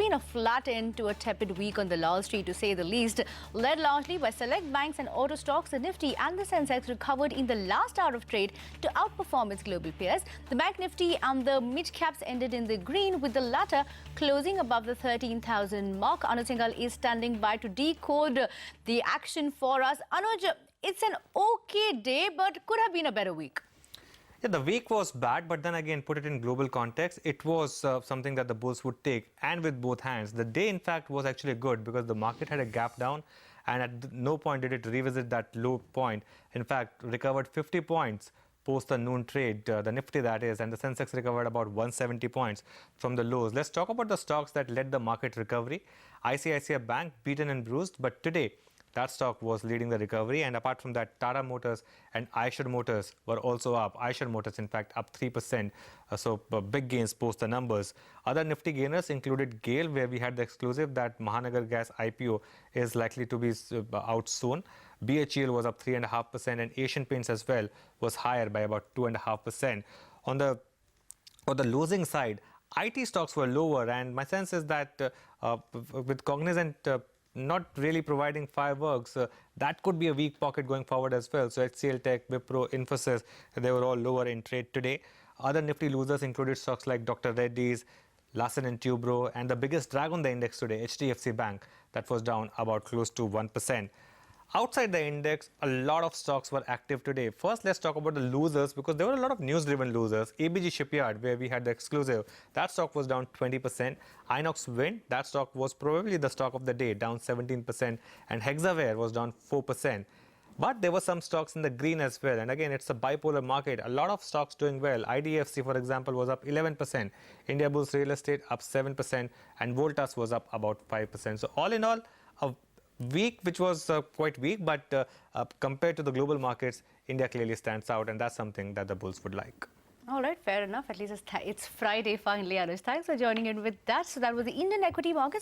been a flat end to a tepid week on Dalal Street, to say the least. Led largely by select banks and auto stocks, the Nifty and the Sensex recovered in the last hour of trade to outperform its global peers. The Bank Nifty and the midcaps ended in the green, with the latter closing above the 13,000 mark. Anuj Singhal is standing by to decode the action for us. Anuj, it's an okay day, but could have been a better week. Yeah, the week was bad, but then again, put it in global context, it was something that the bulls would take, and with both hands. The day, in fact, was actually good because the market had a gap down, and at no point did it revisit that low point. In fact, recovered 50 points post the noon trade, the Nifty that is, and the Sensex recovered about 170 points from the lows. Let's talk about the stocks that led the market recovery. ICICI Bank beaten and bruised, but today, that stock was leading the recovery, and apart from that, Tata Motors and Eicher Motors were also up. Eicher Motors, in fact, up 3%. So big gains post the numbers. Other Nifty gainers included GAIL, where we had the exclusive that Mahanagar Gas IPO is likely to be out soon. BHEL was up 3.5%, and Asian Paints as well was higher by about 2.5%. On the losing side, IT stocks were lower, and my sense is that with Cognizant not really providing fireworks, that could be a weak pocket going forward as well. So HCL Tech, Wipro, Infosys, they were all lower in trade today. Other Nifty losers included stocks like Dr. Reddy's, Larsen & Toubro, and the biggest drag on the index today, HDFC Bank, that was down about close to 1%. Outside the index, a lot of stocks were active today. First, let's talk about the losers, because there were a lot of news-driven losers. ABG Shipyard, where we had the exclusive, that stock was down 20%. Inox Wind, that stock was probably the stock of the day, down 17%. And Hexaware was down 4%. But there were some stocks in the green as well. And again, it's a bipolar market. A lot of stocks doing well. IDFC, for example, was up 11%. Indiabulls Real Estate up 7%. And Voltas was up about 5%. So all in all, a week which was quite weak, but compared to the global markets, India clearly stands out, and that's something that the bulls would like. All right, fair enough. At least it's Friday finally, Anuj. Thanks for joining in with that. So that was the Indian equity markets.